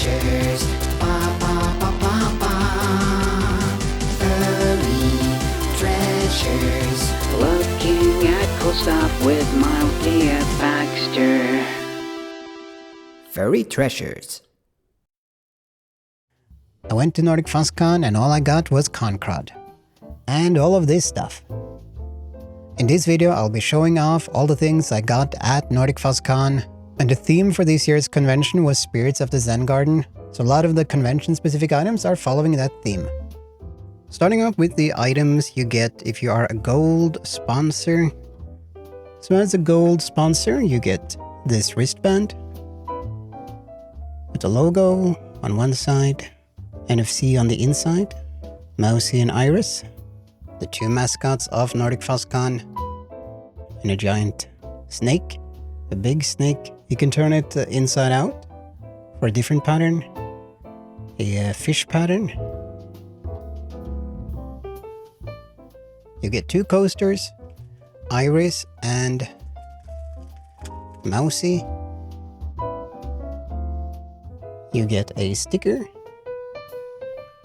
Treasures. Ba ba ba ba ba. Furry Treasures. Looking at cool stuff with Mildly at Baxter. Furry Treasures. I went to NordicFuzzCon and all I got was Concrod. And all of this stuff. In this video, I'll be showing off all the things I got at NordicFuzzCon. And the theme for this year's convention was Spirits of the Zen Garden. So a lot of the convention-specific items are following that theme. Starting off with the items you get if you are a gold sponsor. So as a gold sponsor, you get this wristband with the logo on one side, NFC on the inside, Mousy and Iris, the two mascots of NordicFuzzCon, and a giant snake, a big snake. You can turn it inside out for a different pattern, a fish pattern. You get two coasters, Iris and Mousy. You get a sticker.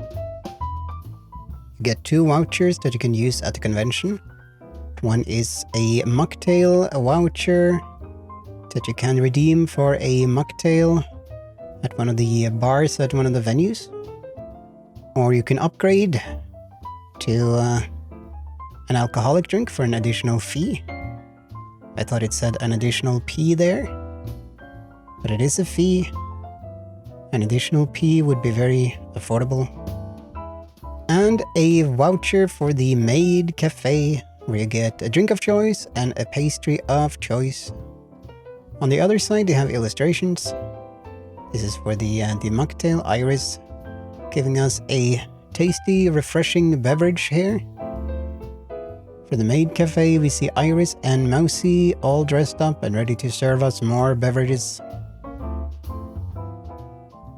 You get two vouchers that you can use at the convention. One is a mocktail voucher that you can redeem for a mocktail at one of the bars at one of the venues. Or you can upgrade to an alcoholic drink for an additional fee. I thought it said an additional P there, but it is a fee. An additional P would be very affordable. And a voucher for the Maid cafe, where you get a drink of choice and a pastry of choice. On the other side, they have illustrations. This is for the mocktail Iris, giving us a tasty, refreshing beverage here. For the Maid cafe, we see Iris and Mousy all dressed up and ready to serve us more beverages.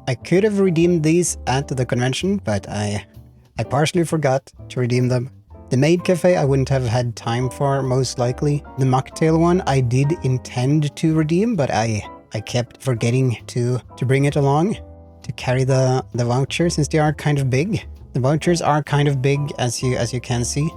I could have redeemed these at the convention, but I partially forgot to redeem them. The Maid cafe I wouldn't have had time for, most likely. The mocktail one I did intend to redeem, but I kept forgetting to bring it along to carry the voucher, since they are kind of big. The vouchers are kind of big, as you can see.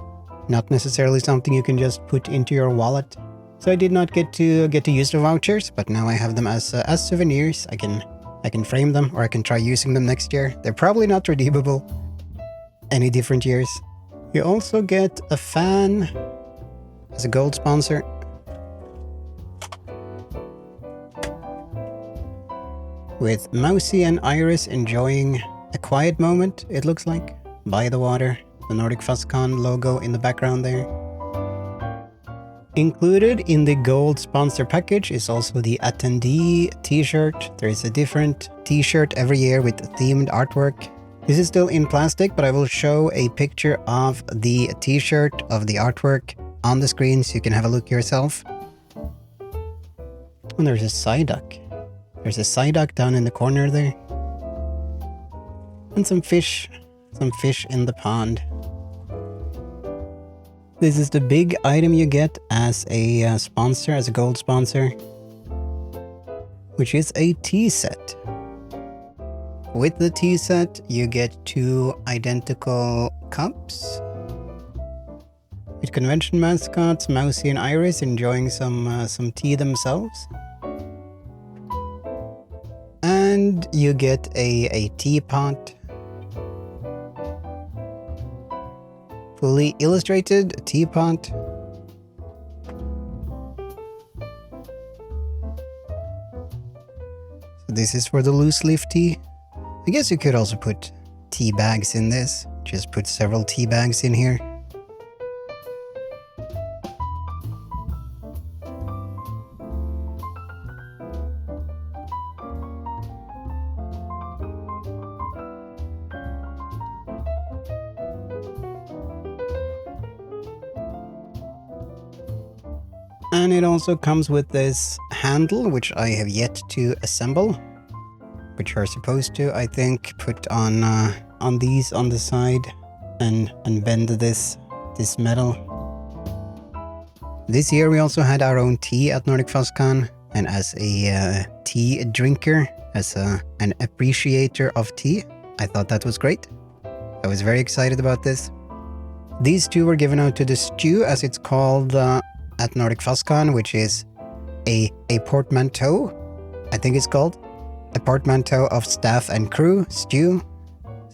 Not necessarily something you can just put into your wallet. So I did not get to use the vouchers, but now I have them as souvenirs. I can frame them, or I can try using them next year. They're probably not redeemable any different years. You also get a fan as a gold sponsor. With Mousy and Iris enjoying a quiet moment, it looks like, by the water. The NordicFuzzCon logo in the background there. Included in the gold sponsor package is also the attendee t-shirt. There is a different t-shirt every year with themed artwork. This is still in plastic, but I will show a picture of the t-shirt, of the artwork on the screen so you can have a look yourself. And there's a Psyduck. There's a Psyduck down in the corner there. And some fish in the pond. This is the big item you get as a sponsor, as a gold sponsor, which is a tea set. With the tea set, you get two identical cups with convention mascots, Mousy and Iris, enjoying some tea themselves. And you get a teapot. Fully illustrated teapot. So this is for the loose leaf tea. I guess you could also put tea bags in this. Just put several tea bags in here. And it also comes with this handle, which I have yet to assemble, which are supposed to, I think, put on these on the side and bend this metal. This year we also had our own tea at NordicFuzzCon, and as a tea drinker, as an appreciator of tea. I thought that was great. I was very excited about this. These two were given out to the stew, as it's called at NordicFuzzCon, which is a portmanteau, I think it's called. A portmanteau of staff and crew, stew.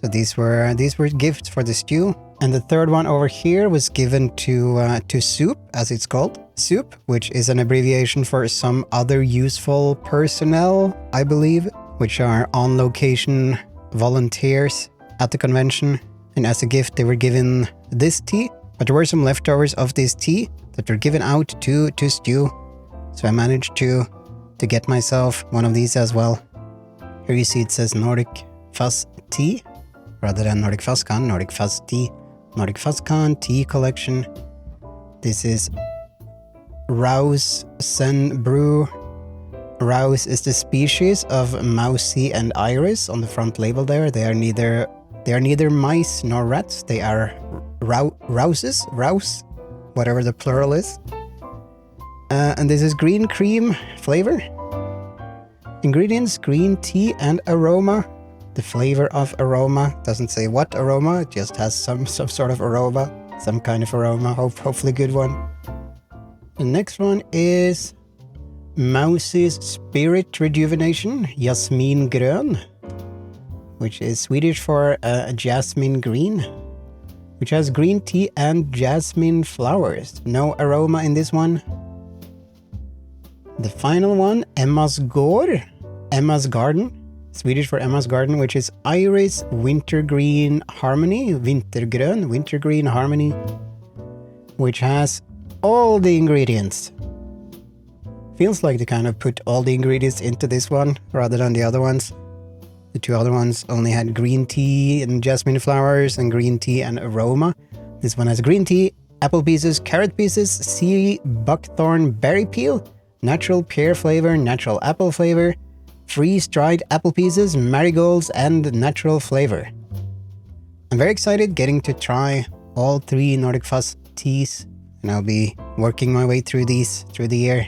So these were gifts for the stew. And the third one over here was given to Soup, as it's called. Soup, which is an abbreviation for some other useful personnel, I believe, which are on-location volunteers at the convention. And as a gift, they were given this tea. But there were some leftovers of this tea that were given out to Stew. So I managed to get myself one of these as well. Here you see it says Nordic Fuzz Tea, rather than NordicFuzzCon, Nordic Fuzz Tea. NordicFuzzCon Tea Collection. This is Rouse Sen Brew. Rouse is the species of mousy and iris on the front label there. They are neither mice nor rats. They are rouses, rouse, whatever the plural is. And this is green cream flavor. Ingredients: green tea and aroma. The flavor of aroma doesn't say what aroma, it just has some sort of aroma, some kind of aroma, hopefully good one. The next one is Mouse's Spirit Rejuvenation, Jasmin Grön, which is Swedish for jasmine green, which has green tea and jasmine flowers. No aroma in this one. The final one, Emma's Gård, Emma's Garden, Swedish for Emma's Garden, which is Iris Wintergreen Harmony, Wintergreen Harmony, which has all the ingredients. Feels like they kind of put all the ingredients into this one rather than the other ones. The two other ones only had green tea and jasmine flowers and green tea and aroma. This one has green tea, apple pieces, carrot pieces, sea buckthorn berry peel, natural pear flavor, natural apple flavor, freeze-dried apple pieces, marigolds, and natural flavor. I'm very excited getting to try all three Nordic Fuzz teas, and I'll be working my way through these through the year.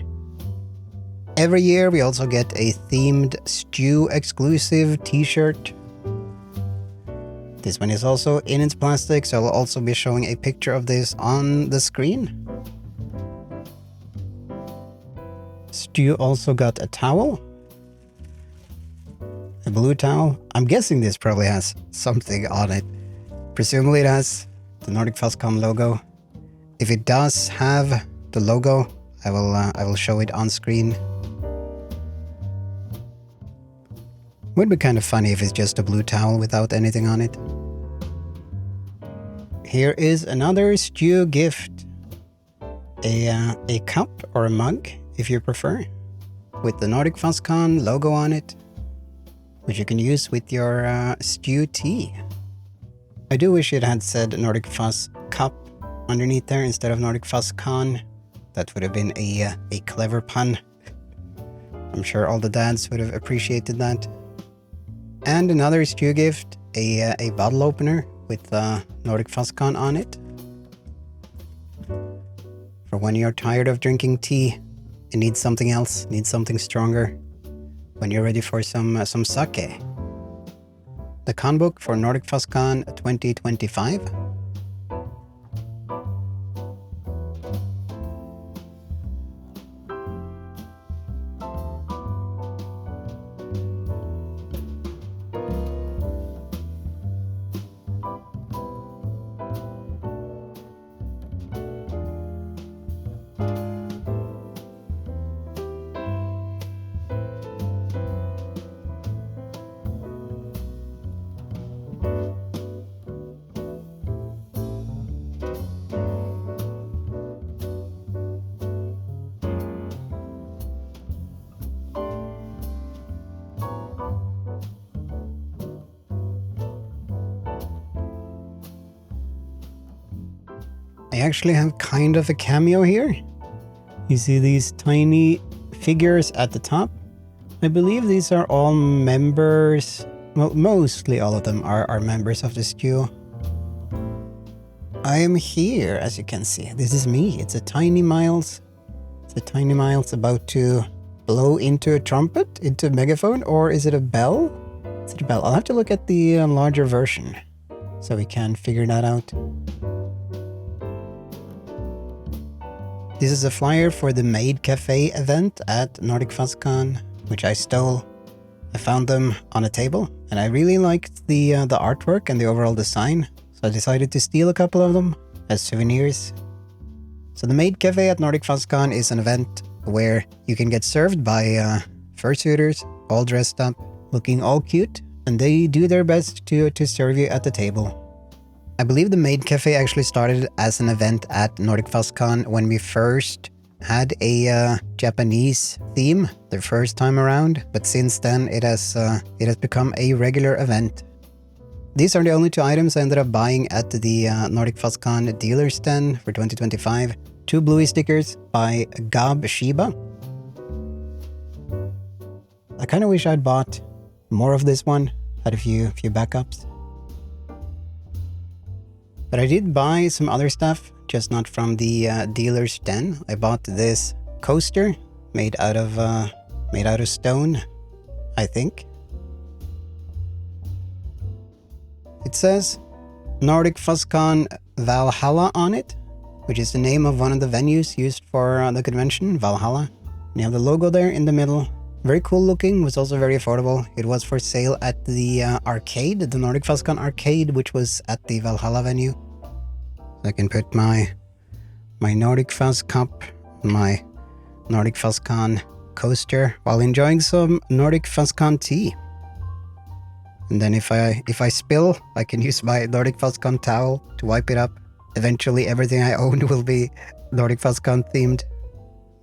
Every year we also get a themed stew exclusive t-shirt. This one is also in its plastic, so I'll also be showing a picture of this on the screen. Stew also got a towel. A blue towel. I'm guessing this probably has something on it. Presumably it has the NordicFuzzCon logo. If it does have the logo, I will show it on screen. Would be kind of funny if it's just a blue towel without anything on it. Here is another stew gift. A cup or a mug, if you prefer, with the NordicFuzzCon logo on it, which you can use with your stew tea. I do wish it had said Nordic Fuzz Cup underneath there instead of NordicFuzzCon. That would have been a clever pun. I'm sure all the dads would have appreciated that. And another stew gift, a bottle opener with NordicFuzzCon on it. For when you're tired of drinking tea and need something else, need something stronger, when you're ready for some sake. The con book for NordicFuzzCon 2025. I actually have kind of a cameo here. You see these tiny figures at the top? I believe these are all members, well, mostly all of them are members of the stew. I am here, as you can see. This is me. It's a Tiny Miles. It's a Tiny Miles about to blow into a trumpet, into a megaphone, or is it a bell? Is it a bell? I'll have to look at the larger version so we can figure that out. This is a flyer for the Maid Cafe event at NordicFuzzCon, which I stole. I found them on a table, and I really liked the artwork and the overall design, so I decided to steal a couple of them as souvenirs. So the Maid Cafe at NordicFuzzCon is an event where you can get served by fursuiters, all dressed up, looking all cute, and they do their best to serve you at the table. I believe the Maid Cafe actually started as an event at NordicFuzzCon when we first had a Japanese theme the first time around, but since then it has become a regular event. These are the only two items I ended up buying at the NordicFuzzCon dealer's den for 2025. 2 bluey stickers by Gab Shiba. I kind of wish I'd bought more of this one, had a few backups. But I did buy some other stuff, just not from the dealer's den. I bought this coaster made out of stone, I think. It says NordicFuzzCon Valhalla on it, which is the name of one of the venues used for the convention, Valhalla. And you have the logo there in the middle. Very cool looking, was also very affordable. It was for sale at the arcade, the NordicFuzzCon arcade, which was at the Valhalla venue. So I can put my Nordic Fuzz cup, my NordicFuzzCon coaster, while enjoying some NordicFuzzCon tea. And then if I spill, I can use my NordicFuzzCon towel to wipe it up. Eventually everything I own will be NordicFuzzCon themed.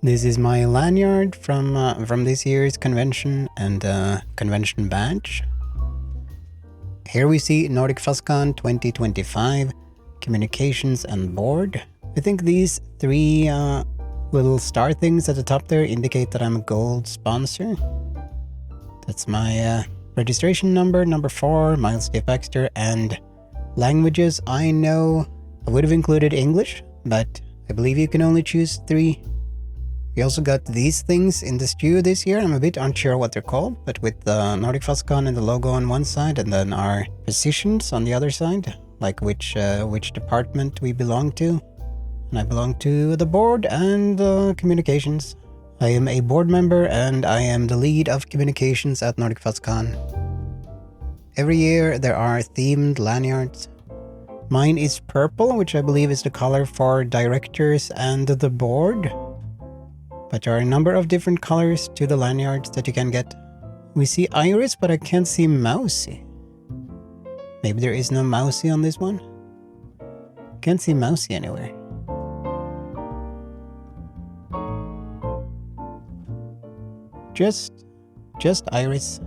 This is my lanyard from this year's convention and convention badge. Here we see NordicFuzzCon 2025, communications and board. I think these 3 little star things at the top there indicate that I'm a gold sponsor. That's my registration number, number 4, Miles J. Baxter, and languages I know. I would have included English, but I believe you can only choose 3. We also got these things in the stew this year. I'm a bit unsure what they're called, but with the NordicFuzzCon and the logo on one side and then our positions on the other side, like which department we belong to. And I belong to the board and communications. I am a board member and I am the lead of communications at NordicFuzzCon. Every year there are themed lanyards. Mine is purple, which I believe is the color for directors and the board. But there are a number of different colors to the lanyards that you can get. We see Iris, but I can't see Mousy. Maybe there is no Mousy on this one? Can't see Mousy anywhere. Just Iris.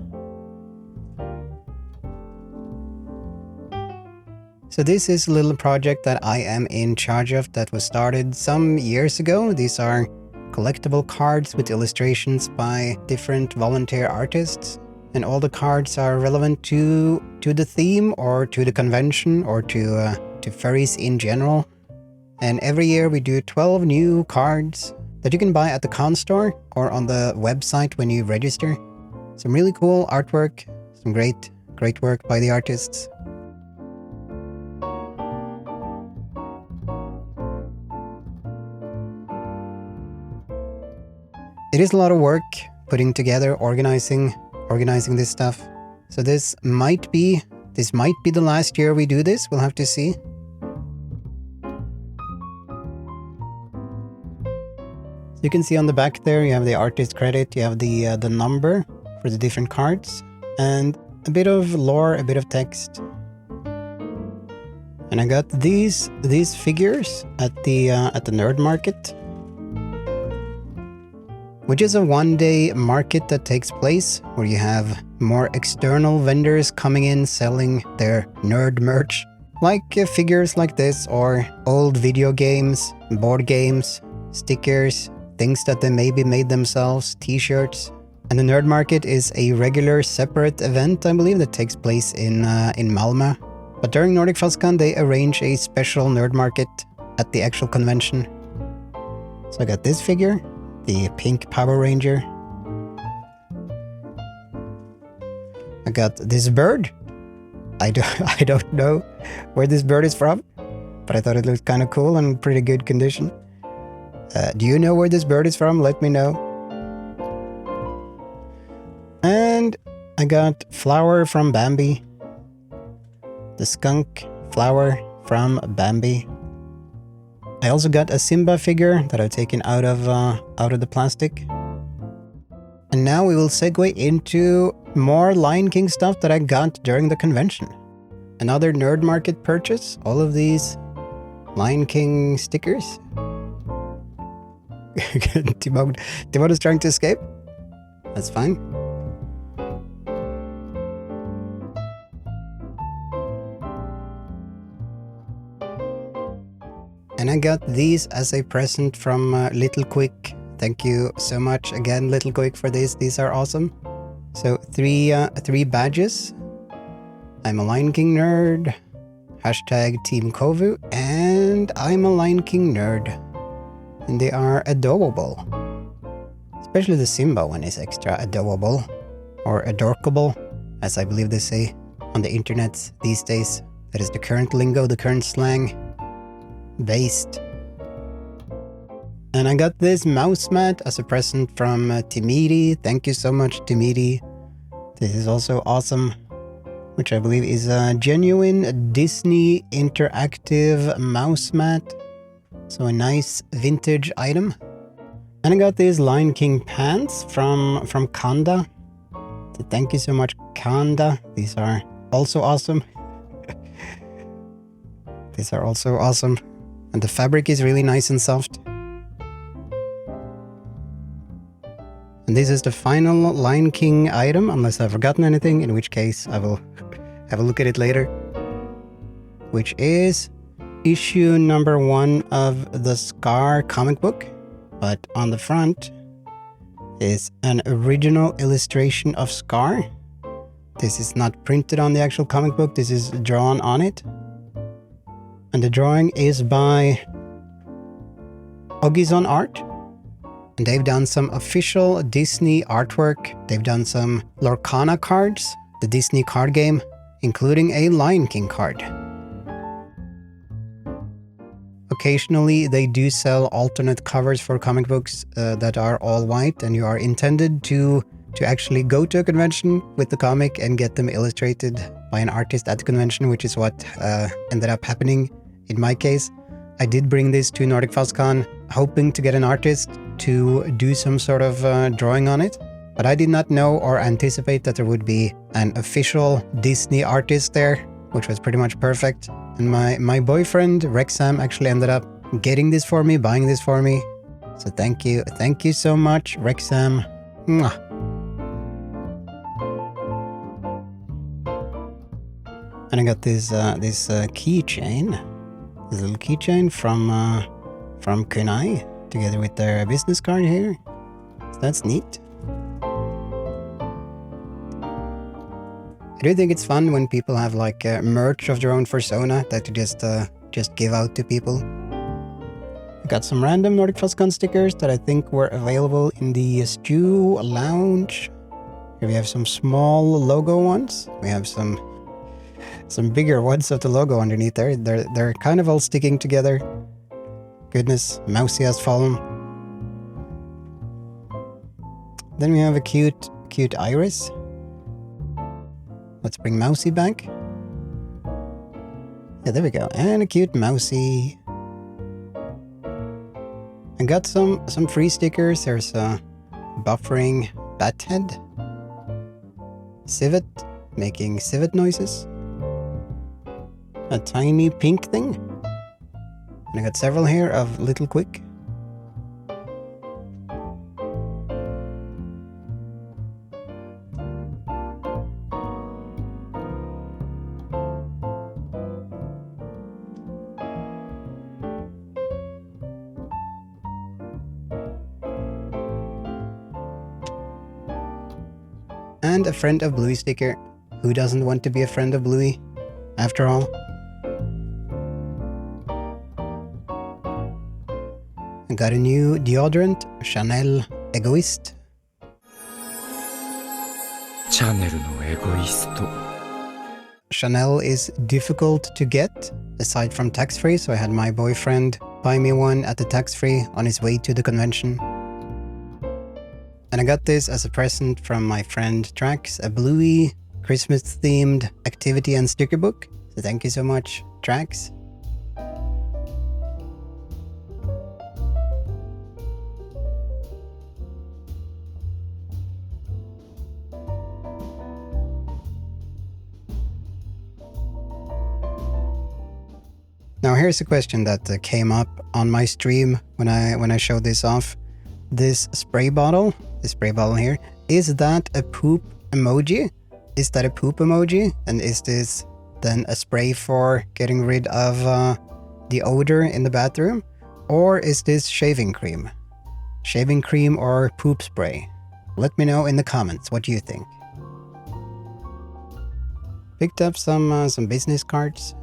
So this is a little project that I am in charge of that was started some years ago. These are collectible cards with illustrations by different volunteer artists. And all the cards are relevant to the theme or to the convention or to furries in general. And every year we do 12 new cards that you can buy at the con store or on the website when you register. Some really cool artwork, some great work by the artists. It is a lot of work putting together, organizing this stuff. So this might be the last year we do this. We'll have to see. So you can see on the back there, you have the artist credit, you have the number for the different cards, and a bit of lore, a bit of text. And I got these figures at the Nerd Market, which is a one-day market that takes place where you have more external vendors coming in selling their nerd merch, like figures like this or old video games, board games, stickers, things that they maybe made themselves, t-shirts. And the Nerd Market is a regular separate event, I believe, that takes place in Malmö. But during NordicFuzzCon they arrange a special Nerd Market at the actual convention. So I got this figure, the pink Power Ranger. I got this bird. I don't know where this bird is from, but I thought it looked kind of cool and pretty good condition. Do you know where this bird is from? Let me know. And I got flower from Bambi. The skunk flower from Bambi. I also got a Simba figure that I've taken out of the plastic. And now we will segue into more Lion King stuff that I got during the convention. Another Nerd Market purchase. All of these Lion King stickers. Timon is trying to escape. That's fine. And I got these as a present from Little Quick. Thank you so much again, Little Quick, for this. These are awesome. So three badges. I'm a Lion King nerd. Hashtag Team Kovu. And I'm a Lion King nerd. And they are adorable. Especially the Simba one is extra adorable. Or adorkable, as I believe they say on the internet these days. That is the current lingo, the current slang. Based. And I got this mouse mat as a present from Timidi. Thank you so much, Timidi. This is also awesome. Which I believe is a genuine Disney interactive mouse mat. So a nice vintage item. And I got these Lion King pants from Kanda. So thank you so much, Kanda. These are also awesome. These are also awesome. And the fabric is really nice and soft. And this is the final Lion King item, unless I've forgotten anything, in which case I will have a look at it later. Which is issue number 1 of the Scar comic book. But on the front is an original illustration of Scar. This is not printed on the actual comic book, this is drawn on it. And the drawing is by Ogizon Art. And they've done some official Disney artwork. They've done some Lorcana cards, the Disney card game, including a Lion King card. Occasionally, they do sell alternate covers for comic books that are all white, and you are intended to actually go to a convention with the comic and get them illustrated by an artist at the convention, which is what ended up happening in my case. I did bring this to NordicFuzzCon, hoping to get an artist to do some sort of drawing on it. But I did not know or anticipate that there would be an official Disney artist there, which was pretty much perfect. And my boyfriend, Rexam, actually ended up getting this for me, buying this for me. So thank you. Thank you so much, Rexam. Mwah. And I got this keychain. This little keychain from Kunai, together with their business card here. So that's neat. I do think it's fun when people have like merch of their own persona that you just give out to people. I got some random NordicFuzzCon stickers that I think were available in the Stew Lounge. Here we have some small logo ones. We have some bigger ones of the logo underneath there. They're kind of all sticking together. Goodness, Mousy has fallen. Then we have a cute iris. Let's bring Mousy back. Yeah, there we go. And a cute Mousy. I got some free stickers. There's a buffering bat head. Civet, making civet noises. A tiny pink thing. And I got several here of Little Quick. And a friend of Bluey sticker. Who doesn't want to be a friend of Bluey, after all? I got a new deodorant, Chanel Egoist. Chanel is difficult to get, aside from tax-free, so I had my boyfriend buy me one at the tax-free on his way to the convention. And I got this as a present from my friend Trax, a bluey, Christmas-themed activity and sticker book. So thank you so much, Trax. Now here's a question that came up on my stream when I showed this off. This spray bottle here, is that a poop emoji? Is that a poop emoji? And is this then a spray for getting rid of the odor in the bathroom? Or is this shaving cream? Shaving cream or poop spray? Let me know in the comments, what do you think? Picked up some business cards.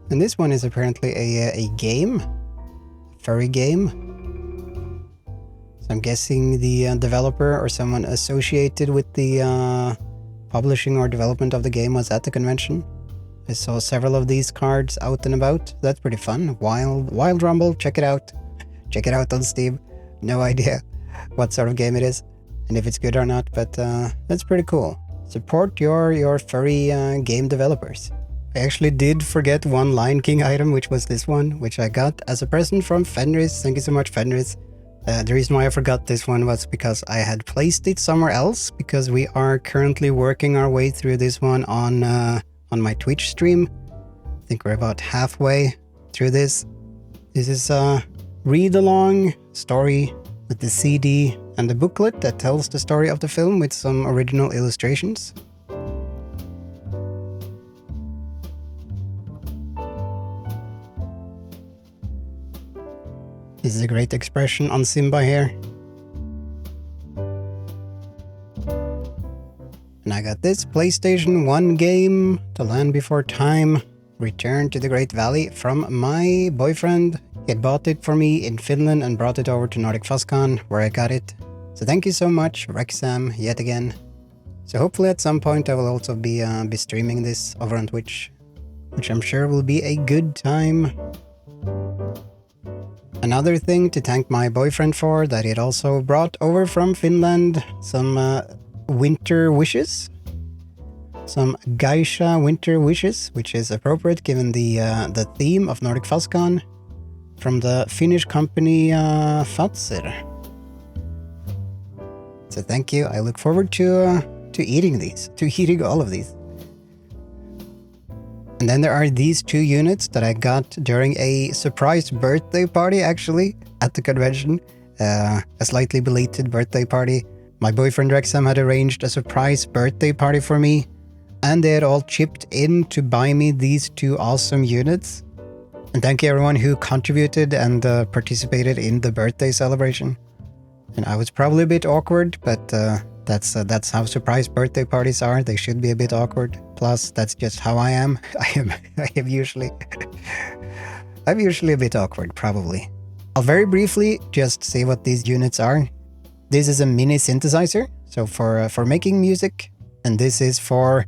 And this one is apparently a game, furry game. So I'm guessing the developer or someone associated with the publishing or development of the game was at the convention. I saw several of these cards out and about. That's pretty fun. Wild Rumble, check it out. Check it out on Steam. No idea what sort of game it is and if it's good or not, but that's pretty cool. Support your furry game developers. I actually did forget one Lion King item, which was this one, which I got as a present from Fenris. Thank you so much, Fenris. The reason why I forgot this one was because I had placed it somewhere else, because we are currently working our way through this one on my Twitch stream. I think we're about halfway through this. This is a read-along story with the CD and the booklet that tells the story of the film with some original illustrations. This is a great expression on Simba here. And I got this PlayStation 1 game, The Land Before Time, Return to the Great Valley, from my boyfriend. He had bought it for me in Finland and brought it over to NordicFuzzCon, where I got it. So thank you so much, Rexam, yet again. So hopefully at some point I will also be streaming this over on Twitch, which I'm sure will be a good time. Another thing to thank my boyfriend for, that he had also brought over from Finland, some winter wishes. Some geisha winter wishes, which is appropriate given the theme of NordicFuzzCon, from the Finnish company Fazer. So thank you. I look forward to eating these, to eating all of these. And then there are these two units that I got during a surprise birthday party, actually, at the convention. A slightly belated birthday party. My boyfriend Rexam had arranged a surprise birthday party for me, and they had all chipped in to buy me these two awesome units. And thank you everyone who contributed and participated in the birthday celebration. And I was probably a bit awkward, but that's how surprise birthday parties are. They should be a bit awkward. Plus, that's just how I am. I'm usually a bit awkward, probably. I'll very briefly just say what these units are. This is a mini synthesizer, so for making music, and this is for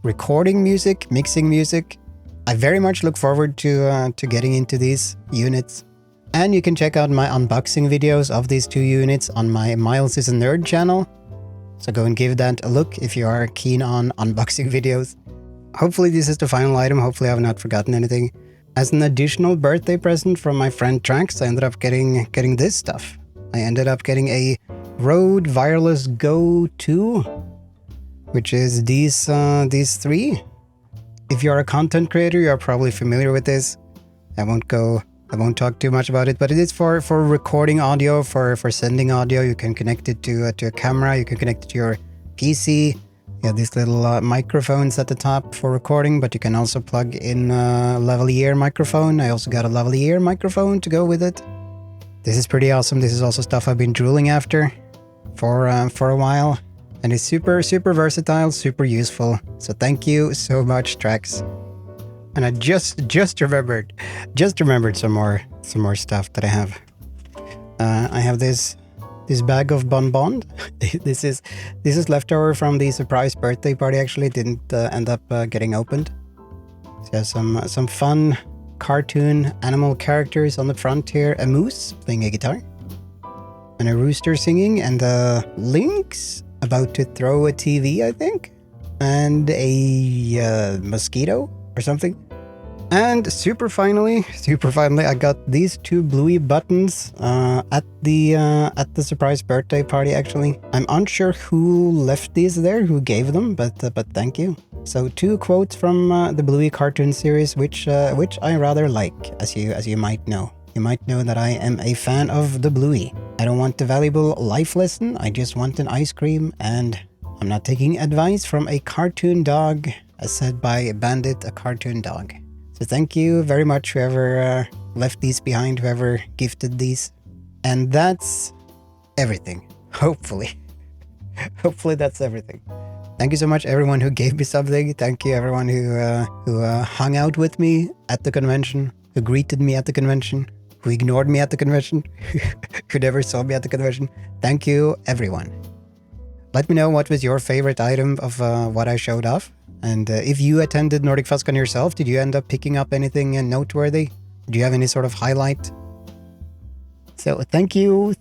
recording music, mixing music. I very much look forward to getting into these units. And you can check out my unboxing videos of these two units on my Miles is a Nerd channel. So go and give that a look if you are keen on unboxing videos. Hopefully this is the final item, hopefully I have not forgotten anything. As an additional birthday present from my friend Trax, I ended up getting this stuff. I ended up getting a Rode Wireless Go 2, which is these three. If you're a content creator, you're probably familiar with this. I won't talk too much about it, but it is for recording audio, for sending audio. You can connect it to a camera, you can connect it to your PC. You have these little microphones at the top for recording, but you can also plug in a lavalier microphone. I also got a lavalier microphone to go with it. This is pretty awesome. This is also stuff I've been drooling after for a while. And it's super versatile, super useful. So thank you so much, Trax. And I just remembered some more stuff that I have. I have this bag of bonbon. This is leftover from the surprise birthday party. Actually, it didn't end up getting opened. So yeah, some fun cartoon animal characters on the front here. A moose playing a guitar, and a rooster singing, and a lynx about to throw a TV, I think, and a mosquito or something. And super finally, I got these two bluey buttons at the surprise birthday party. Actually, I'm unsure who left these there, who gave them, but thank you. So 2 quotes from the Bluey cartoon series, which I rather like, as you might know. You might know that I am a fan of the Bluey. I don't want the valuable life lesson. I just want an ice cream, and I'm not taking advice from a cartoon dog, as said by Bandit, a cartoon dog. So thank you very much, whoever left these behind, whoever gifted these. And that's everything. Hopefully. Hopefully that's everything. Thank you so much, everyone who gave me something. Thank you, everyone who hung out with me at the convention, who greeted me at the convention, who ignored me at the convention, who never saw me at the convention. Thank you, everyone. Let me know what was your favorite item of what I showed off. And if you attended NordicFuzzCon yourself, did you end up picking up anything noteworthy? Do you have any sort of highlight? So thank you.